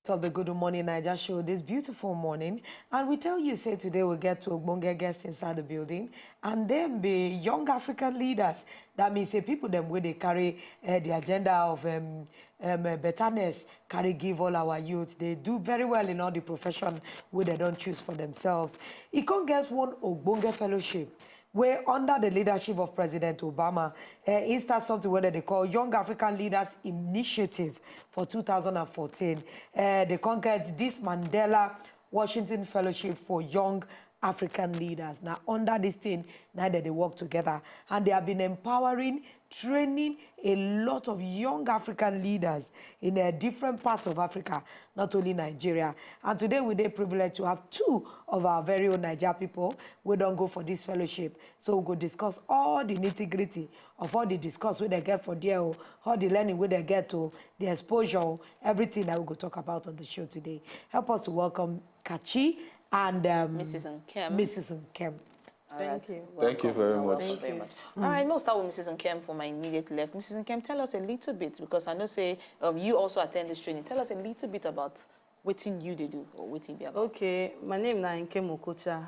Of the Good Morning Naija show this beautiful morning, and we tell you say today we get to ogbonge guests inside the building, and them be young African leaders. That means say people them where they carry the agenda of betterness, carry give all our youth. They do very well in all the profession where they don't choose for themselves. It can get one ogbonge fellowship where under the leadership of President Obama, he started something where they call Young African Leaders Initiative for 2014. They conquered this Mandela Washington Fellowship for Young African Leaders. Now, under this thing, now that they work together, and they have been empowering, training a lot of young African leaders in different parts of Africa, not only Nigeria. And today we're privileged to have two of our very own Naija people. We don't go for this fellowship. So we'll go discuss all the nitty-gritty of all the discuss where they get for there, all the learning where they get to, the exposure, everything that we'll go talk about on the show today. Help us to welcome Kachi and Mrs. Nkem. Mrs. Nkem. Thank you. Thank you very much. Thank you very much. All right, we'll start with Mrs. Nkem for my immediate left. Mrs. Nkem, tell us a little bit, because I know say you also attend this training. Tell us a little bit about what you do or what you be about. Okay, my name is Nkem Okocha.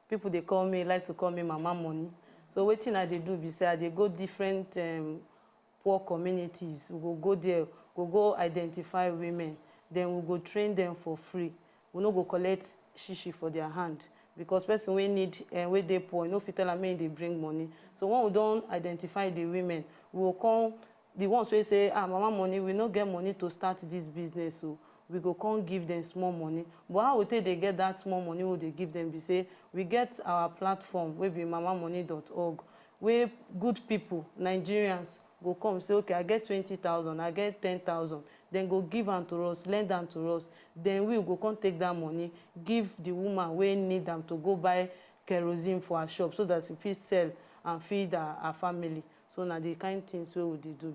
People they call me, like to call me Mama Money. So what I do be say they go different poor communities. We go there, we go identify women. Then we go train them for free. We no go collect shishi for their hand. Because person we need where they poor, no fit tell them they bring money. So when we don't identify the women, we will come the ones who say, Mama Money, we not get money to start this business, so we go come give them small money. But how we take they get that small money? What they give them? We say we get our platform, we be mamamoney.org, where good people, Nigerians, go come say, okay, I get 20,000, I get 10,000. Then go give them to us, lend them to us. Then we will go come take that money, give the woman we need them to go buy kerosene for our shop so that we fit sell and feed our family. So now the kind of things we would do.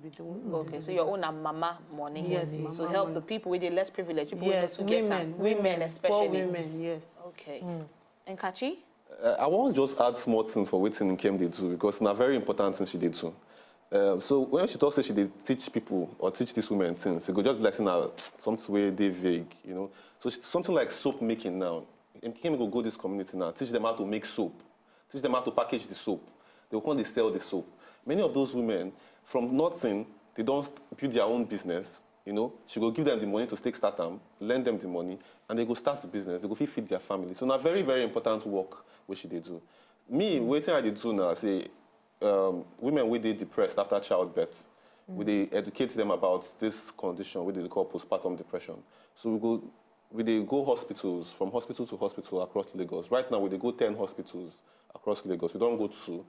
Okay, so your own mama money. Yes, money. mama So help money. the people with the less privileged, people Yes, who get women especially. Poor women, yes. Okay. And Kachi? I want to just add small things for what Nkem they do, because it's a very important thing she did too. So when she talks, she did teach people or teach these women things. She could just blessing her something way they vague, you know. So something like soap making now. Nkem go this community now, teach them how to make soap, teach them how to package the soap. They will come, they sell the soap. Many of those women, from nothing, they don't build their own business. You know, she go give them the money to start them, lend them the money, and they go start the business. They go feed their family. So now very, very important work which she did do. Me, waiting I did do now, say, women with they depressed after childbirth, we they educate them about this condition, we they call postpartum depression. So we go hospitals, from hospital to hospital across Lagos. Right now, we they go 10 hospitals across Lagos. We don't go to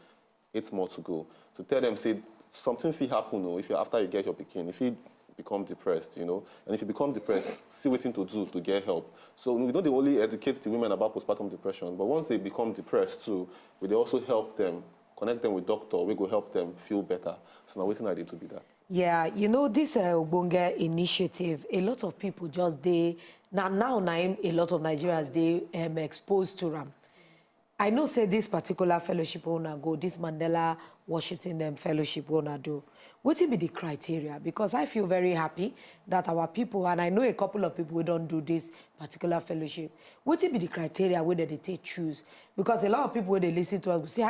8 more to go. To tell them, say, something will happen, or if you after you get your pikin, if you become depressed, you know, and if you become depressed, see what to do to get help. So we don't only educate the women about postpartum depression, but once they become depressed too, we also help them, connect them with doctor, we go help them feel better. So now waiting I did to be that. Yeah, you know, this Ogbonge initiative, a lot of people just, a lot of Nigerians, they exposed to them. I know say this particular fellowship owner go, this Mandela Washington fellowship owner do. What will be the criteria? Because I feel very happy that our people, and I know a couple of people who don't do this particular fellowship, what will be the criteria where they choose? Because a lot of people when they listen to us will say,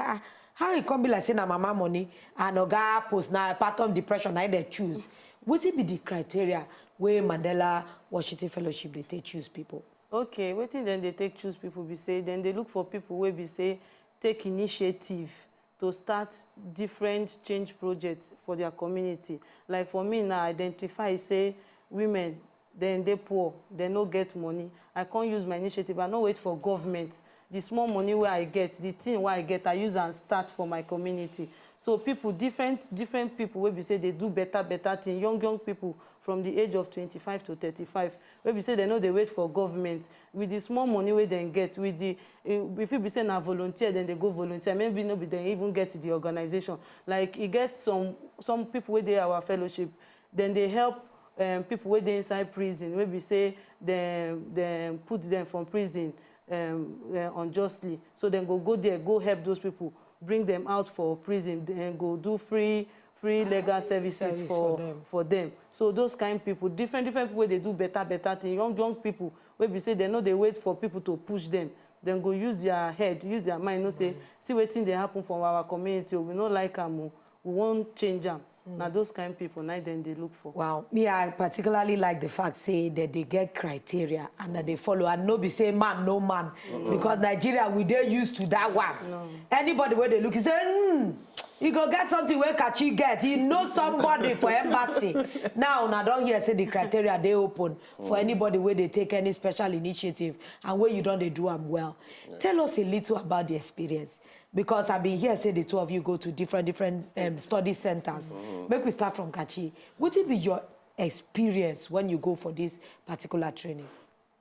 how it can be like saying Mama Money and Oga post now postpartum depression, I they choose. What will be the criteria where Mandela Washington Fellowship they choose people? Okay, waiting then they take choose people be say, then they look for people where be say take initiative to start different change projects for their community. Like for me now, identify say women, then they poor, they no get money. I can't use my initiative, I no wait for government. The small money where I get, the thing where I get, I use and start for my community. So people, different people where we say they do better thing, young people from the age of 25 to 35, where we say they know they wait for government. With the small money where they get, with the, if you say now volunteer, then they go volunteer. Maybe nobody they even get the organization. Like you get some people where they our fellowship, then they help people where they inside prison, where we say they put them from prison unjustly. So then go there, go help those people, bring them out for prison, then go do free free legal services for them. So those kind of people, different people where they do better things, young people, where we say they know they wait for people to push them. Then go use their head, use their mind, say, see what thing they happen from our community, we don't like them, we won't change them. Now those kind of people, now then they look for. Wow, me I particularly like the fact say that they get criteria and that they follow and no be say man, no man. Because Nigeria, we dey used to that one. Anybody where they look, you say, you go get something where Kachi get. He knows somebody for embassy. Now don't hear say the criteria they open for anybody where they take any special initiative and where you don't they do them well. Tell us a little about the experience. Because I've been here, say the two of you go to different study centers. Make we start from Kachi. What will be your experience when you go for this particular training?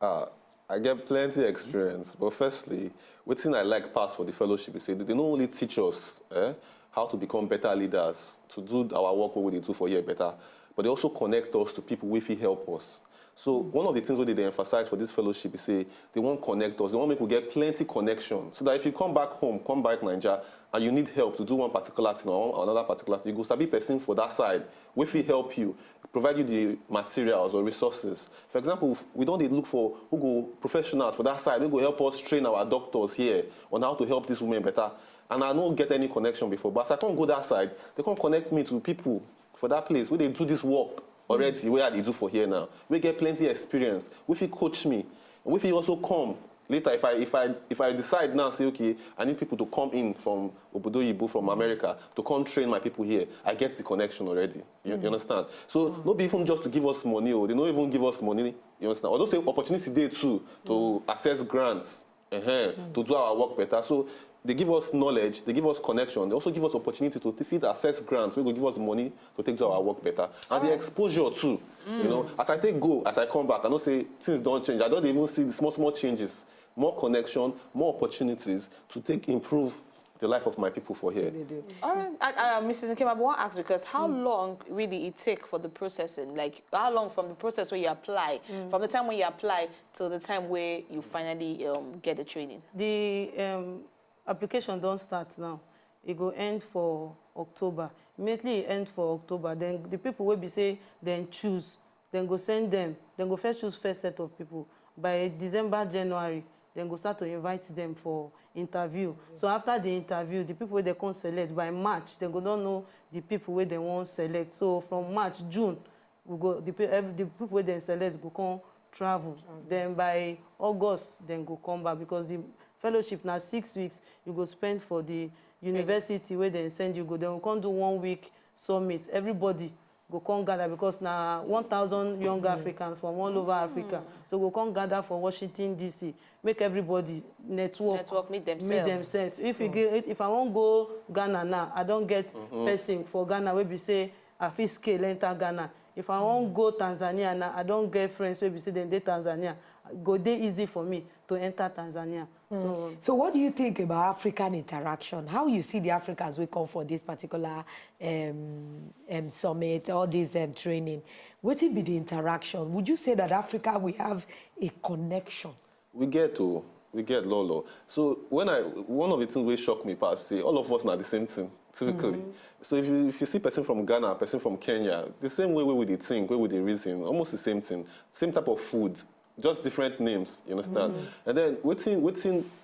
I get plenty experience. But firstly, what thing I like past for the fellowship is say they not only teach us how to become better leaders, to do our work what we do for year better, but they also connect us to people who help us. So one of the things they emphasize for this fellowship is say they want to connect us. They want to make we get plenty connection. So that if you come back home, come back Naija, and you need help to do one particular thing or another particular thing, you go sabi person for that side. We will help you, provide you the materials or resources. For example, we don't look for who go professionals for that side. Who go help us train our doctors here on how to help these women better. And I don't get any connection before. But as I can't go that side, they can't connect me to people for that place where they do this work already, where they do for here now. We get plenty of experience. If you coach me, and if you also come later, if I decide now, say, okay, I need people to come in from Obodo from America to come train my people here, I get the connection already. You understand? So not be even just to give us money, or they don't even give us money. You understand? Although say opportunity there too to access grants, to do our work better. So they give us knowledge, they give us connection, they also give us opportunity to feed access grants, we will give us money to take to our work better. And the exposure too, you know, as I come back, I don't say things don't change. I don't even see the small changes, more connection, more opportunities to improve the life of my people for here. All right, Mrs. Nkem, I want to ask because how long really it take for the processing? Like how long from the process where you apply, from the time when you apply till the time where you finally get the training? The application don't start now. It go end for October. Immediately it end for October. Then the people will be say then choose. Then go send them. Then go first choose first set of people. By December, January, then go start to invite them for interview. So after the interview, the people they can select by March, they go don't know the people where they want select. So from March, June, we go the people where they select go come travel. Then by August, then go come back because the fellowship now 6 weeks you go spend for the university where they send you go. Then we can't do 1 week summit. Everybody go come gather because now 1,000 young Africans from all over Africa. So go come gather for Washington DC. Make everybody network meet themselves. If I won't go Ghana now, I don't get person for Ghana where we say I feel scale enter Ghana. If I won't go Tanzania now, I don't get friends where we say they Tanzania. Go there easy for me to enter Tanzania. So what do you think about African interaction? How you see the Africans we come for this particular summit, all this training? What will be the interaction? Would you say that Africa, we have a connection? We get Lolo. So one of the things that shock me past, say all of us are the same thing, typically. So if you see person from Ghana, person from Kenya, the same way we would think, way we would reason, almost the same thing, same type of food. Just different names, you understand? And then what's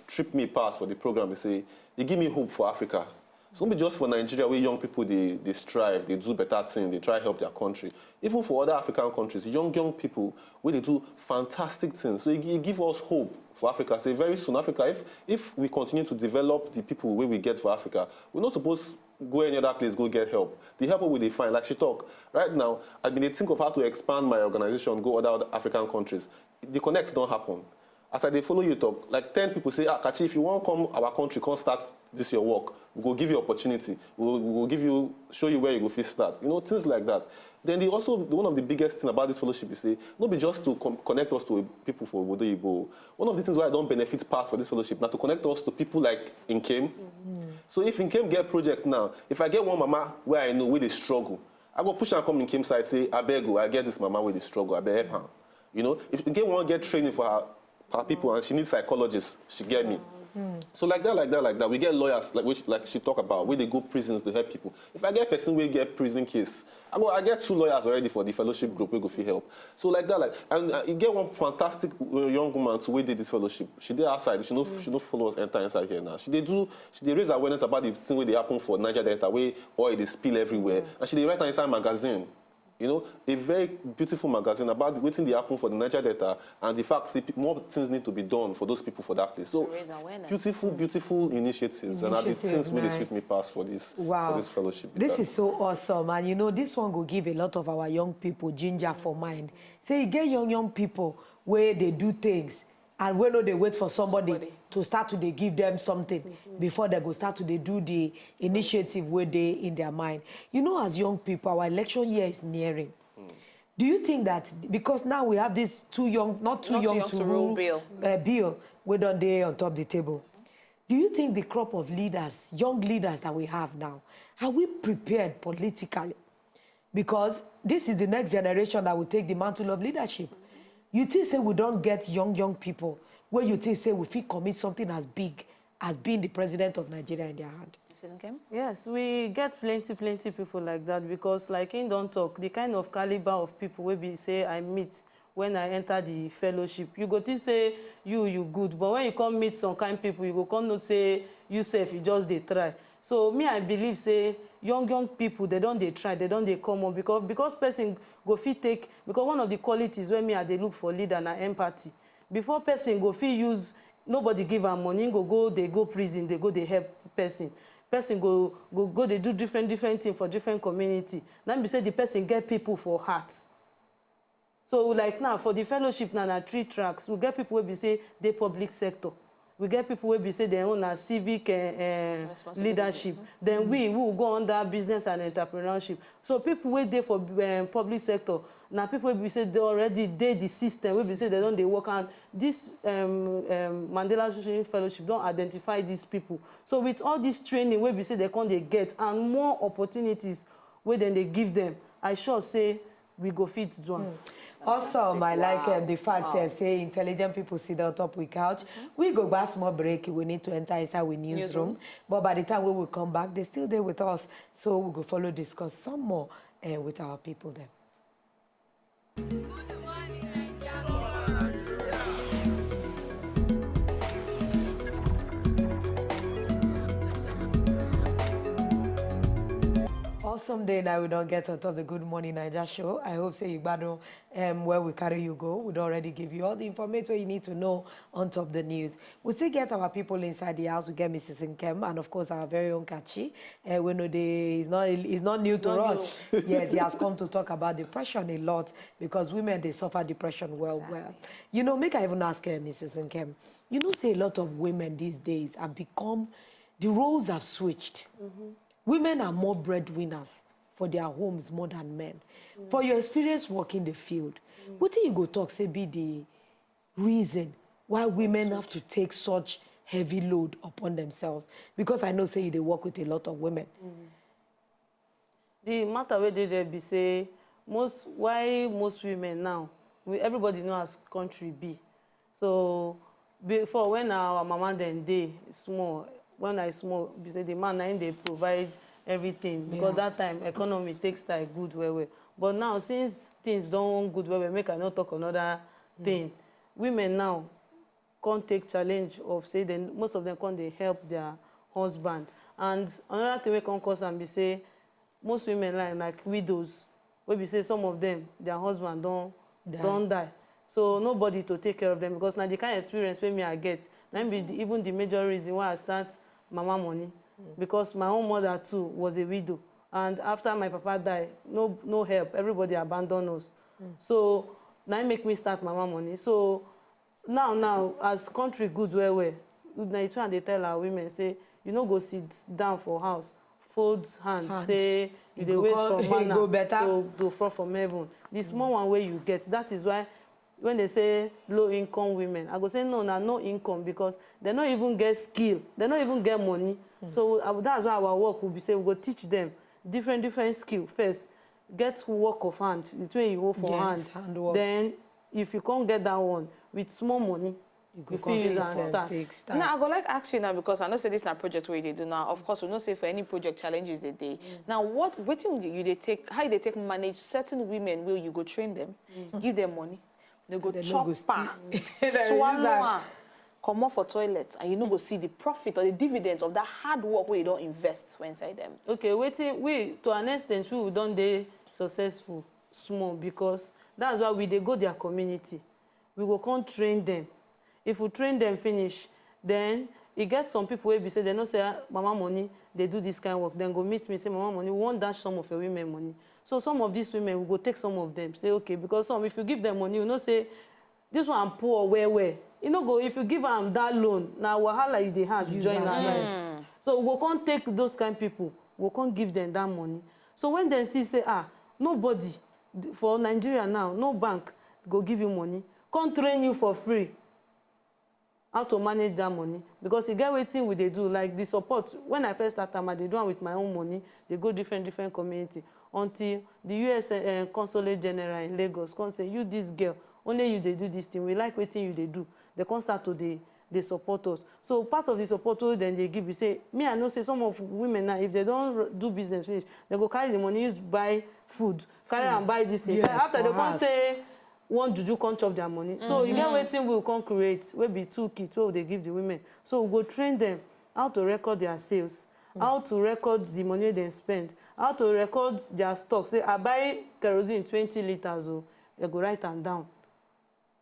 trip me past for the program is say, they give me hope for Africa. So not be just for Nigeria where young people they strive, they do better things, they try to help their country. Even for other African countries, young people where they do fantastic things. So it give us hope for Africa. Say very soon Africa, if we continue to develop the people where we get for Africa, we're not supposed to go any other place, go get help. The help will they find. Like she talk, right now, I've been think of how to expand my organization, go other African countries. The connects don't happen. As I follow you talk, like 10 people say, Kachi, if you want to come our country, come start this your work. We'll give you opportunity. We'll show you where you go first start. You know, things like that. Then one of the biggest thing about this fellowship is say, not be just to connect us to people for Obodo Igbo. One of the things why I don't benefit past for this fellowship, now to connect us to people like Nkem. So if Nkem get project now, if I get one mama where I know where they struggle, I go push and come Nkem side, say, I beg you, I get this mama where they struggle, I beg her. You know, if Nkem want to get training for her people and she needs psychologists, she get me. So like that, we get lawyers like she talk about, where they go prisons to help people. If I get person we get prison case, I get 2 lawyers already for the fellowship group we go fit help. So like that, and you get one fantastic young woman to where did this fellowship. She did outside. She no follow us enter inside here now. She did raise awareness about the thing where they happen for Naija Delta, where oil they spill everywhere, and she did write inside magazine. You know, a very beautiful magazine about waiting the happen for the Naija Delta and the fact that more things need to be done for those people for that place. So beautiful initiatives and are the things really sweet me pass for this fellowship. This is so awesome, and you know this one will give a lot of our young people ginger for mind. Say you get young people where they do things and when they wait for somebody to start to give them something before they go start to do the initiative where they in their mind. You know, as young people, our election year is nearing. Do you think that because now we have this not too young to rule bill, we don't they on top of the table? Do you think the crop of leaders, young leaders that we have now, are we prepared politically? Because this is the next generation that will take the mantle of leadership. You think say we don't get young people where you think say we fit commit something as big as being the president of Nigeria in their hand? Yes, we get plenty people like that because like in Don't Talk, the kind of caliber of people will be say I meet when I enter the fellowship. You go to say you good, but when you come meet some kind of people, you go come not say you safe, you just they try. So me, I believe say young people, they don't try, they don't come on because person go fit take, because one of the qualities when me they look for leader and empathy. Before person go fit use, nobody give them money, they go prison, they help person. Person go they do different things for different community. Then we say the person get people for heart. So like now for the fellowship now 3 tracks, we get people where we say they public sector. We get people where we say they own a civic leadership. Then we will go under business and entrepreneurship. So people wait there for public sector. Now people will say they already did the system. We say they don't work on this Mandela Social Fellowship don't identify these people. So with all this training where we say they get and more opportunities where then they give them, I sure say we go fit do one. Awesome. I like the fact that say intelligent people sit on top of couch. We go back small break. We need to enter inside with newsroom. But by the time we will come back, they're still there with us. So we'll go follow, discuss some more with our people there. Good morning, Naija. Awesome day now we don't get out of the Good Morning Naija show. I hope say you battle where we carry you go. We'd already give you all the information you need to know on top of the news. We still get our people inside the house. We get Mrs. Nkem and of course our very own Kachi. We know he's not new to us. Yes, he has come to talk about depression a lot because women they suffer depression well. You know, make I even ask Mrs. Nkem. You know, say a lot of women these days have become, the roles have switched. Women are more breadwinners for their homes more than men. For your experience working the field, what do you go talk, say, be the reason why women have to take such heavy load upon themselves? Because I know, say, they work with a lot of women. The matter where they be say, why most women now, everybody know as country be. So before when our mama then they small, when I small, say the man they provide everything because that time economy takes time good well. But now since things don't good well, make I not talk another thing. Women now can't take challenge of say then most of them can't they help their husband. And another thing we can cause and be say most women like widows, where we say some of them their husband don't die. So nobody to take care of them because now the kind of experience when me I get, that be even the major reason why I start Mama Money. Because my own mother too was a widow. And after my papa died, no help. Everybody abandoned us. So now it make me start Mama Money. So now as country good well, now they tell our women, say, you know, go sit down for house, fold hands, say, you dey wait for manna to fall from heaven. The small one way you get, that is why when they say low-income women, I go say no income because they don't even get skill, they don't even get money. So that's why our work will be say we go teach them different skill first. Get work of hand, the way you hold for hand. Then if you can't get that one with small money, we fit use and start. Now, I go like ask you now because I know say this na project where they do now. Of course, we know say for any project challenges they do. Now, what do you take? How they take manage certain women? Will you go train them, give them money, they go chop pa, swallow, come off for toilet, and you know go see the profit or the dividends of that hard work where you don't invest for inside them. Okay, we to an extent we don't dey successful small because that's why we dey go their community. We go come train them. If we train them finish, then it gets some people where be say they don't say mama money, they do this kind of work. Then go meet me say mama money, we won't dash some of your women money. So some of these women will go take some of them. Say okay, because some if you give them money, you know say this one poor where. You know go if you give them that loan, now wahala you dey hand to join our life. So we can't take those kind of people, we can't give them that money. So when they see say nobody for Nigeria now, no bank go give you money, can't train you for free. How to manage that money because you get waiting with they do like the support when I first started I they do it with my own money. They go different community until the US Consulate General in Lagos come say you this girl only you they do this thing we like waiting you they do they come start to they support us. So part of the support then they give you say me I know say some of women now if they don't do business finish they go carry the money use buy food carry and buy this thing. Yes, after they come say one juju can't chop their money. So you get waiting we will come create will be 2 kits where they give the women. So we go train them how to record their sales, how to record the money they spend, how to record their stock. Say I buy kerosene 20 liters, they go write them down.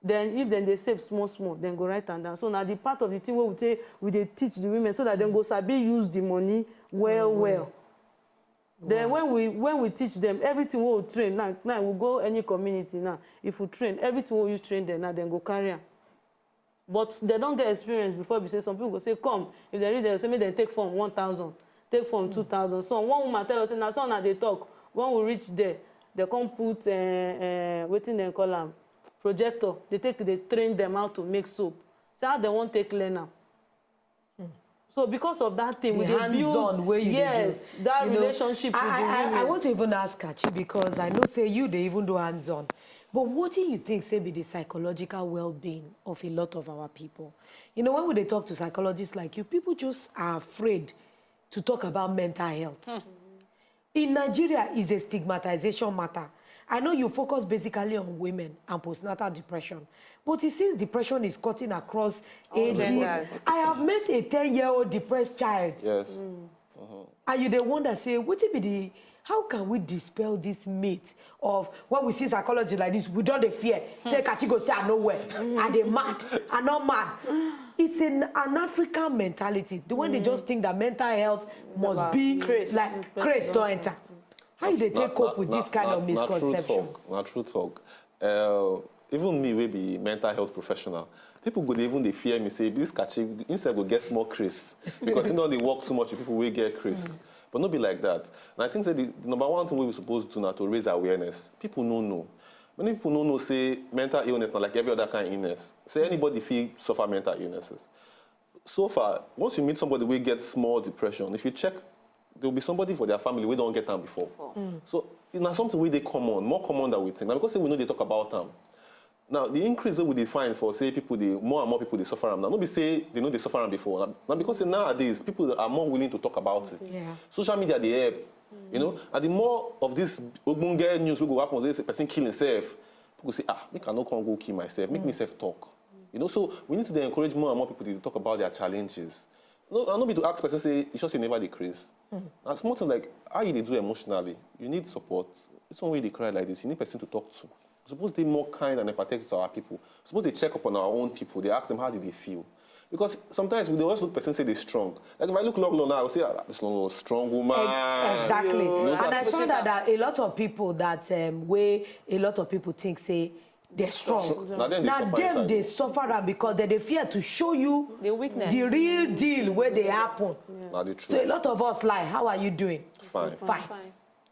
Then if then they save small, then go write them down. So now the part of the thing where we say we they teach the women so that then go sabi use the money well. Then when we teach them everything we will train now we go any community now if we train everything we use train them now then go carry on. But they don't get experience before we say some people go say come if they reach there say me then take from 1,000 take from 2,000. So one woman tell us say now so now they talk when we reach there they come put waiting they call them projector they train them how to make soap. Say how they won't take learn now. So because of that thing, we build that relationship with the women. I want to even ask Kachi because I know say you they even do hands-on. But what do you think say be the psychological well-being of a lot of our people? You know, when they talk to psychologists like you, people just are afraid to talk about mental health. In Nigeria, is a stigmatization matter. I know you focus basically on women and postnatal depression, but it seems depression is cutting across ages. I have met a 10-year-old depressed child. Yes. And you they wonder, say, what it be the, how can we dispel this myth of when we see psychology like this, we don't fear. Say, Kachigo say, I nowhere. Are they mad? Are not mad? It's an African mentality. The one they just think that mental health must be like craze to enter. How do they take cope with this kind of misconception? Not true talk. Even me, we be mental health professional. People go even they fear me say this catchy instead go get more Chris because you know they work too much. People will get Chris, but not be like that. And I think that the number one thing we supposed to do now to raise awareness. People don't know. Many people don't know say mental illness not like every other kind of illness. Say anybody feel suffer mental illnesses. So far, once you meet somebody who gets small depression, if you check. There will be somebody for their family we don't get them before. So it's not something where they common, more common than we think. Now because we know they talk about them. Now the increase that we define for say people more and more people they suffer them. Now nobody say they know they suffer them before. Now because nowadays people are more willing to talk about it. Social media they help. You know, and the more of this ogbonge news will go happen, say person kill himself. People say make I not come go kill myself, make myself talk. You know, so we need to encourage more and more people to talk about their challenges. No, I don't be to ask person say you should say never decrease. And small things like how you do emotionally, you need support. It's one way they cry like this. You need person to talk to. Suppose they more kind and empathetic to our people. Suppose they check up on our own people. They ask them how did they feel. Because sometimes we always look person say they're strong. Like if I look long now, I will say this is a strong woman. Exactly. And I saw that a lot of people that way a lot of people think say they're strong. Now them they suffer because they fear to show you the weakness, the real deal where they happen. So a lot of us lie. How are you doing? Fine.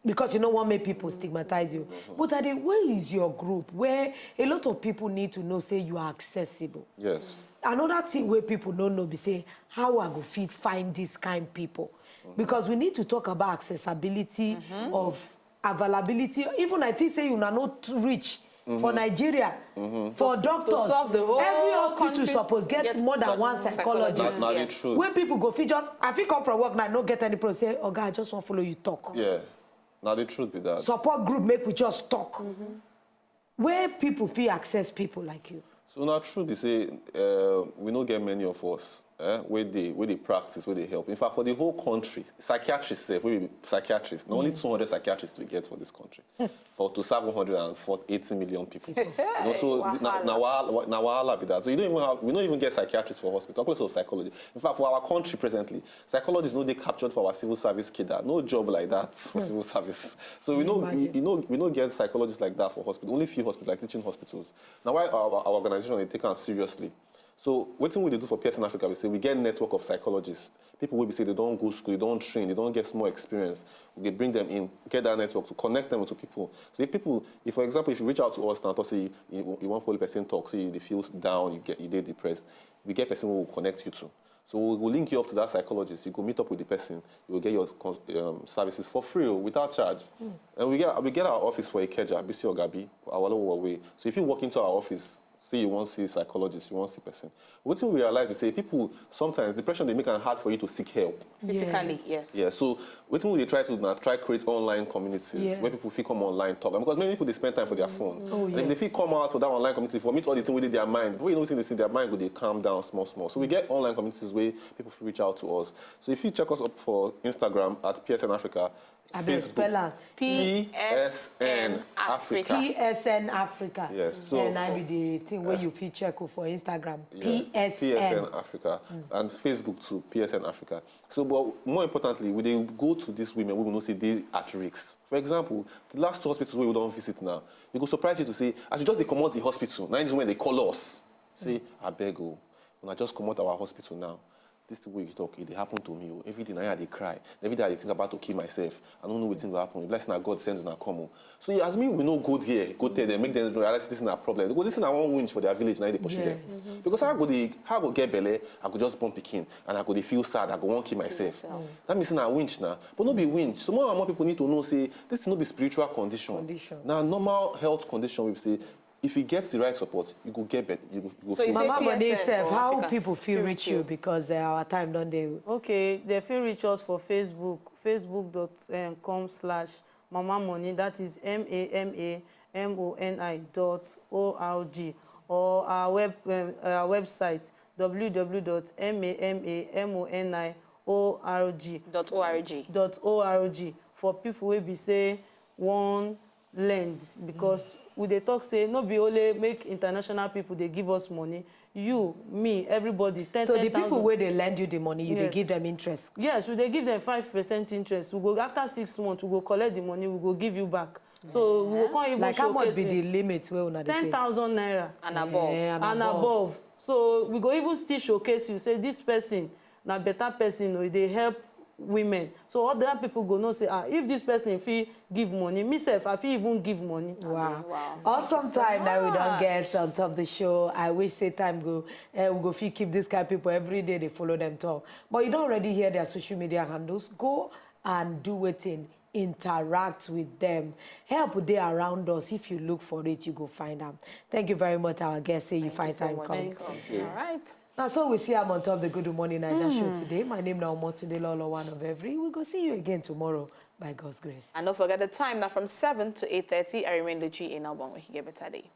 Because you don't want make people stigmatize you. But where is your group where a lot of people need to know say you are accessible? Yes. Another thing where people don't know be say how I go fit find this kind of people. Because we need to talk about accessibility of availability. Even I think say you are not rich. for Nigeria, for doctors. To solve the whole every hospital country's supposed get more than one psychologist. That's not true. When people go, just I feel come from work now, no get any problem. Say, oh God, I just want to follow you talk. Yeah. Now the truth be that. Support group make we just talk. Where people feel access people like you. So now truth be say, we don't get many of us where they practice, where they help. In fact, for the whole country, psychiatrists say, we psychiatrists, not only 200 psychiatrists we get for this country, for to serve 180 million people. You know, so now be that. So we don't even get psychiatrists for hospital. Also psychology. In fact, for our country presently, psychologists know they captured for our civil service cadre. No job like that for civil service. So we don't get psychologists like that for hospital. Only few hospitals, like teaching hospitals. Now why our organization they take us seriously. So what thing we do for PS in Africa, we say we get a network of psychologists. People will be say they don't go to school, they don't train, they don't get small experience. We bring them in, get that network to connect them to people. So if for example, if you reach out to us now to say you want for the person talk, say they feel down, you get depressed, we get person who will connect you to. So we'll link you up to that psychologist. You go meet up with the person. You will get your services for free, without charge. And we get our office for Ikeja, BC Ogabi, our way. So if you walk into our office, say you want to see a psychologist, you want to see a person. What we realize, we say people, sometimes depression, they make it hard for you to seek help. Physically, yes. Yeah, so what they try to now create online communities where people feel come online talk. And because many people, they spend time for their phone. And if they feel come out for that online community, for meet all the things within their mind, but you know, they see their mind, they calm down small. So we get online communities where people reach out to us. So if you check us up for Instagram at PSN Africa, Facebook, PSN Africa. PSN Africa. Yes. So and I be the thing where you feel check for Instagram. PSN Africa and Facebook too. PSN Africa. So, but more importantly, we they go to these women, we will not say they at risk. For example, the last two hospitals where we don't visit now, it will surprise you to say, as you just they come out the hospital, now is when they call us. Say, I beg you, when I just come out our hospital now. This is the way you talk, it happen to me. Every day I cry. Every day I think about to kill myself. I don't know what's going to happen. Blessing that God sends and come. So as me, we know go there, go tell them, make them realize this is not a problem. Because this is not one winch for their village, now they push them. Because how go get belly, I could just bump Pekin, and I could feel sad, I go want to kill myself. That means not winch now. But not be winch. So more and more people need to know, say, this is not be spiritual condition. Now, normal health condition, we say, if you get the right support, you go get better. You go so Mama Money self, how Africa? People feel reach you because our time don't they? Okay, they feel reach us for Facebook, facebook.com/Mama Money. That is MAMAMONI.org, or our website www.MAMAMONI.org. For people will be say one lend, because we they talk say no be only make international people they give us money. You, me, everybody. 10, so 10, the people 000. where they lend you the money, you they give them interest. Yes, we they give them 5% interest. We go after 6 months, we go collect the money, we go give you back. So we can't even like how much be it. the limit where una 10,000 naira and above. and above. So we go even still showcase you. Say this person, na better person, or they help women. So other people go no say, if this person fee give money, myself I feel even give money. Wow. Awesome time that we don't get on top of the show. I wish say time go we go feel keep this kind of people every day they follow them talk. But you don't already hear their social media handles. Go and do it in. Interact with them. Help they around us. If you look for it, you go find them. Thank you very much, our guest. Say you find time coming. All right. Now, so we see I'm on top of the Good Morning Naija show today. My name is Omotunde Lolo, one of every. We'll go see you again tomorrow by God's grace. And don't forget the time now from 7 to 8:30. I remain Luchi in Albon. We can get better day.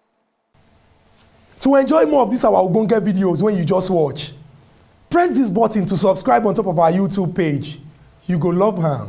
To enjoy more of these our Ogbonge videos when you just watch, press this button to subscribe on top of our YouTube page. You go love her.